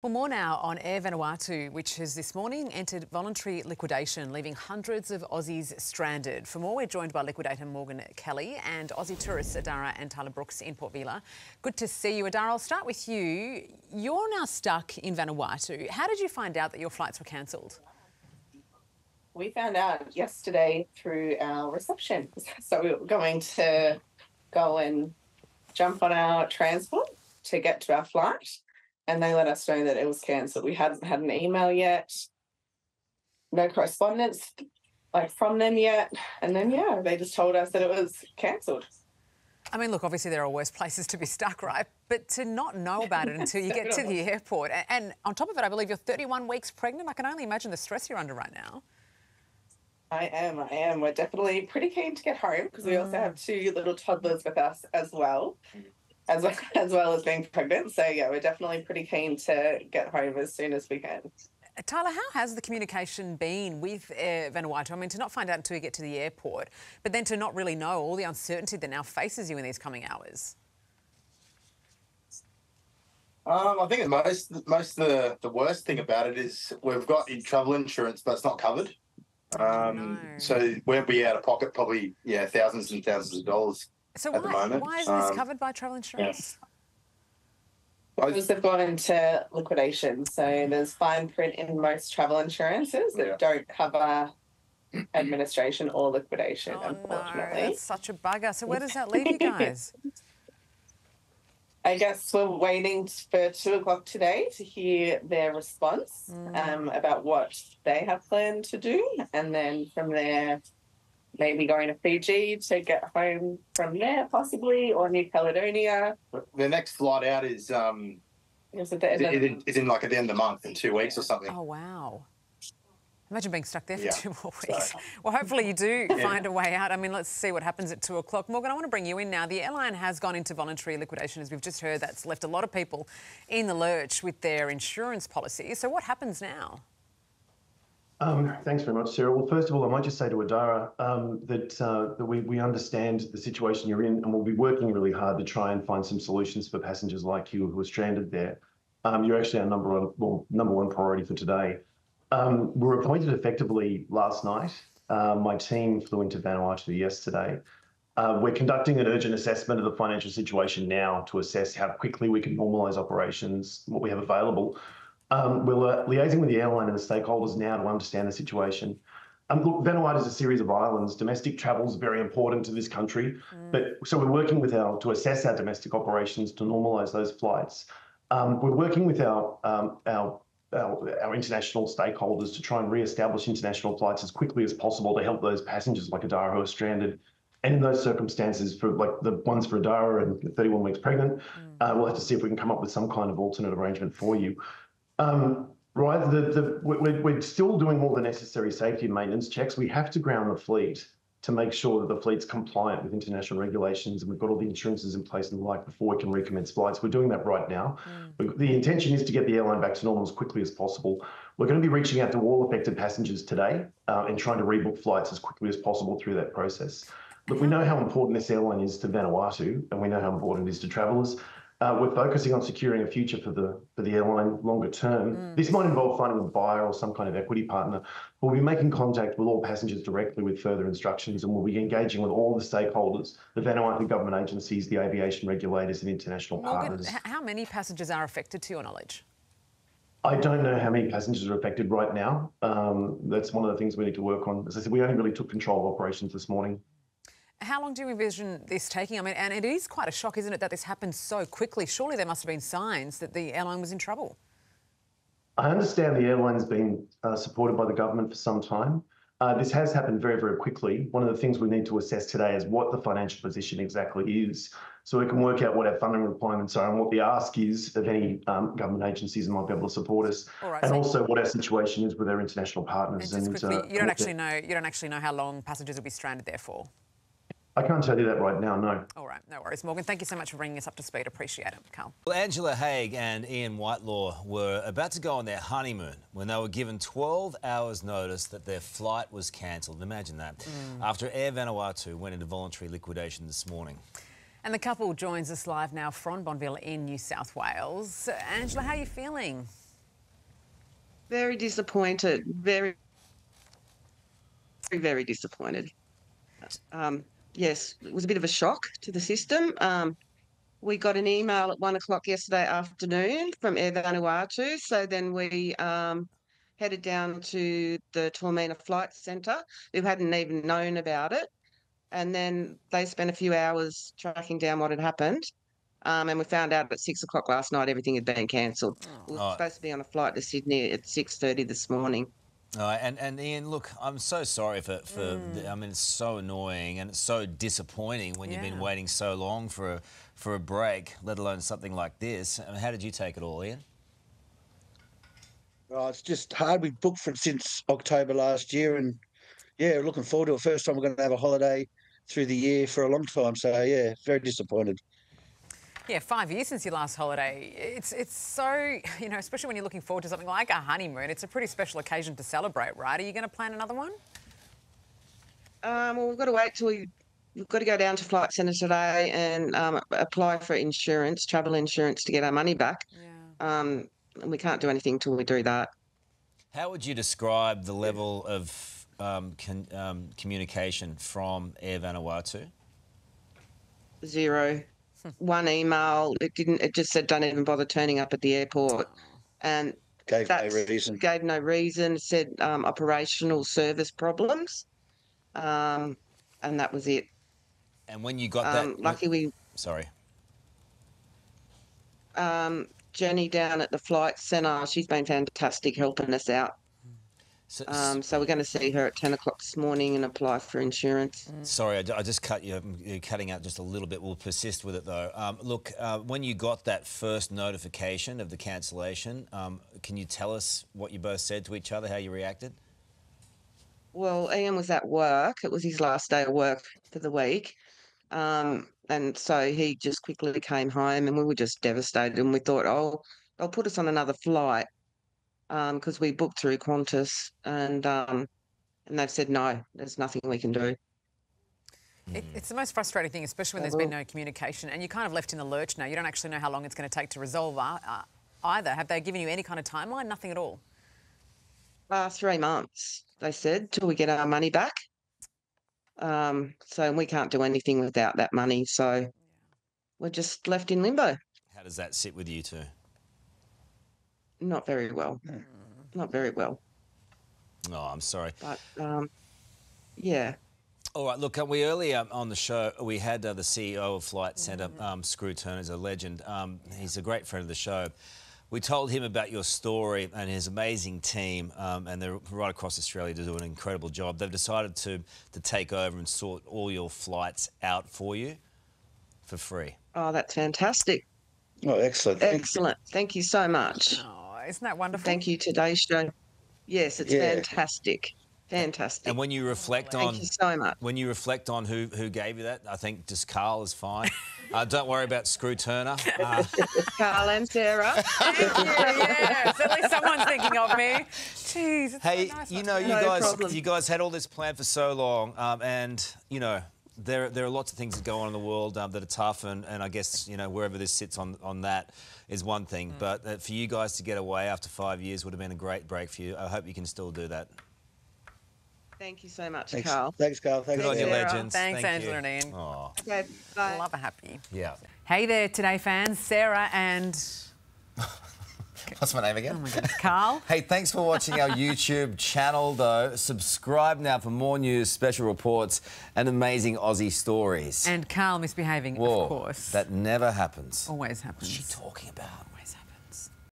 Well, more now on Air Vanuatu, which has this morning entered voluntary liquidation, leaving hundreds of Aussies stranded. For more, we're joined by liquidator Morgan Kelly and Aussie tourists Adara and Tyler Brooks in Port Vila. Good to see you, Adara. I'll start with you. You're now stuck in Vanuatu. How did you find out that your flights were cancelled? We found out yesterday through our reception. So we were going to go and jump on our transport to get to our flight, and they let us know that it was cancelled. We hadn't had an email yet, no correspondence from them yet, and then they just told us that it was cancelled. I mean, look, obviously there are worse places to be stuck, right? But to not know about it until you get to the airport, and on top of it, I believe you're 31 weeks pregnant. I can only imagine the stress you're under right now. I am. We're definitely pretty keen to get home because we also have two little toddlers with us as well as being pregnant. So we're definitely pretty keen to get home as soon as we can. Tyler, how has the communication been with Air Vanuatu? I mean, to not find out until you get to the airport, but then to not really know all the uncertainty that now faces you in these coming hours. I think the worst thing about it is we've got travel insurance, but it's not covered. No. So we'll be out of pocket probably thousands and thousands of dollars at the moment. Why isn't this covered by travel insurance? Because they've gone into liquidation. So there's fine print in most travel insurances that don't cover administration or liquidation, unfortunately. No, that's such a bugger. So where does that leave you guys? I guess we're waiting for 2 o'clock today to hear their response about what they have planned to do. And then from there, maybe going to Fiji to get home from there, possibly, or New Caledonia. The next flight out is in at the end of the month, in 2 weeks or something. Oh, wow. Imagine being stuck there for 2 more weeks. Well, hopefully you do find a way out. I mean, let's see what happens at 2 o'clock. Morgan, I want to bring you in now. The airline has gone into voluntary liquidation, as we've just heard. That's left a lot of people in the lurch with their insurance policy. So what happens now? Thanks very much, Sarah. Well, first of all, I might just say to Adara that we understand the situation you're in, and we'll be working really hard to try and find some solutions for passengers like you who are stranded there. You're actually our number one priority for today. We were appointed effectively last night. My team flew into Vanuatu yesterday. We're conducting an urgent assessment of the financial situation now to assess how quickly we can normalise operations, what we have available. We're liaising with the airline and the stakeholders now to understand the situation. Look, Vanuatu is a series of islands. Domestic travel is very important to this country, so we're working with to assess our domestic operations to normalise those flights. We're working with our international stakeholders to try and re-establish international flights as quickly as possible to help those passengers like Adara who are stranded. And in those circumstances, for like the ones for Adara and 31 weeks pregnant, we'll have to see if we can come up with some kind of alternate arrangement for you. We're still doing all the necessary safety and maintenance checks. We have to ground the fleet to make sure that the fleet's compliant with international regulations, and we've got all the insurances in place and the like before we can recommence flights. We're doing that right now. The intention is to get the airline back to normal as quickly as possible. We're going to be reaching out to all affected passengers today and trying to rebook flights as quickly as possible through that process. Look, we know how important this airline is to Vanuatu, and we know how important it is to travellers. We're focusing on securing a future for the airline longer term. This might involve finding a buyer or some kind of equity partner. We'll be making contact with all passengers directly with further instructions, and we'll be engaging with all the stakeholders, the Vanuatu government agencies, the aviation regulators and international partners. How many passengers are affected to your knowledge? I don't know how many passengers are affected right now. That's one of the things we need to work on. As I said, we only really took control of operations this morning. How long do you envision this taking? I mean, and it is quite a shock, isn't it, that this happened so quickly? Surely there must have been signs that the airline was in trouble. I understand the airline's been supported by the government for some time. This has happened very, very quickly. One of the things we need to assess today is what the financial position exactly is, so we can work out what our funding requirements are and what the ask is of any government agencies that might be able to support us, and also what our situation is with our international partners. And just quickly, you don't actually know how long passengers will be stranded there for. I can't tell you that right now, no. All right, no worries. Morgan, thank you so much for bringing us up to speed. Appreciate it, Carl. Well, Angela Haig and Ian Whitelaw were about to go on their honeymoon when they were given 12 hours notice that their flight was cancelled. Imagine that. After Air Vanuatu went into voluntary liquidation this morning. And the couple joins us live now from Bonville in New South Wales. Angela, how are you feeling? Very disappointed. Very, very disappointed. Yes, it was a bit of a shock to the system. We got an email at 1 o'clock yesterday afternoon from Air Vanuatu. So then we headed down to the Tormina Flight Centre, who hadn't even known about it. And then they spent a few hours tracking down what had happened. And we found out at 6 o'clock last night everything had been cancelled. We were supposed to be on a flight to Sydney at 6:30 this morning. And Ian, look, I'm so sorry I mean, it's so annoying and it's so disappointing when you've been waiting so long for a break, let alone something like this. I mean, how did you take it all, Ian? Oh, it's just hard. We booked for it since October last year, and yeah, we're looking forward to it. First time we're going to have a holiday through the year for a long time. So yeah, very disappointed. Yeah, 5 years since your last holiday. It's so, you know, especially when you're looking forward to something like a honeymoon, it's a pretty special occasion to celebrate, right? Are you going to plan another one? Well, we've got to wait till we've got to go down to Flight Centre today and apply for insurance, travel insurance, to get our money back. Yeah. And we can't do anything till we do that. How would you describe the level of communication from Air Vanuatu? Zero. One email. It just said don't even bother turning up at the airport, and Gave no reason. Gave no reason. It said operational service problems, and that was it. And when you got that, lucky we. Sorry. Jenny down at the Flight Centre, she's been fantastic helping us out. So we're going to see her at 10 o'clock this morning and apply for insurance. Sorry, I just cut you. You're cutting out just a little bit. We'll persist with it, though. Look, when you got that first notification of the cancellation, can you tell us what you both said to each other, how you reacted? Well, Ian was at work. It was his last day of work for the week. And so he just quickly came home and we were just devastated. And we thought, oh, they'll put us on another flight. Because we booked through Qantas and they've said, no, there's nothing we can do. It's the most frustrating thing, especially when there's been no communication and you're kind of left in the lurch now. You don't actually know how long it's going to take to resolve either. Have they given you any kind of timeline? Nothing at all? 3 months, they said, till we get our money back. So we can't do anything without that money. So we're just left in limbo. How does that sit with you two? Not very well. Not very well. Oh, I'm sorry. But, yeah. All right, look, we earlier on the show, we had the CEO of Flight Centre, Screw Turner's a legend. He's a great friend of the show. We told him about your story and his amazing team, and they're right across Australia to do an incredible job. They've decided to take over and sort all your flights out for you for free. Oh, that's fantastic. Oh, excellent. Excellent. Thank you so much. Oh, isn't that wonderful? Thank you, Today's Show. Yes, it's fantastic. Fantastic. And when you reflect on... Thank you so much. When you reflect on who gave you that, I think just Carl is fine. Don't worry about Screw Turner. Carl and Sarah. Thank you, yes. At least someone's thinking of me. Jeez, it's hey, so nice. you know, you guys had all this planned for so long, and, you know, there are lots of things that go on in the world that are tough, and I guess, you know, wherever this sits on that is one thing. But for you guys to get away after 5 years would have been a great break for you. I hope you can still do that. Thank you so much, Thanks. Carl. Thanks, Carl. Thanks, Good on you, Sarah. legends. Thanks, Thank Angela you. and Ian. Oh. Okay, bye. Love a happy. Yeah. Hey there, Today fans. Sarah and... What's my name again? Oh, my goodness. Carl. Hey, thanks for watching our YouTube channel, though. Subscribe now for more news, special reports, and amazing Aussie stories. And Carl misbehaving, Whoa, of course. that never happens. Always happens. What's she talking about? Always happens.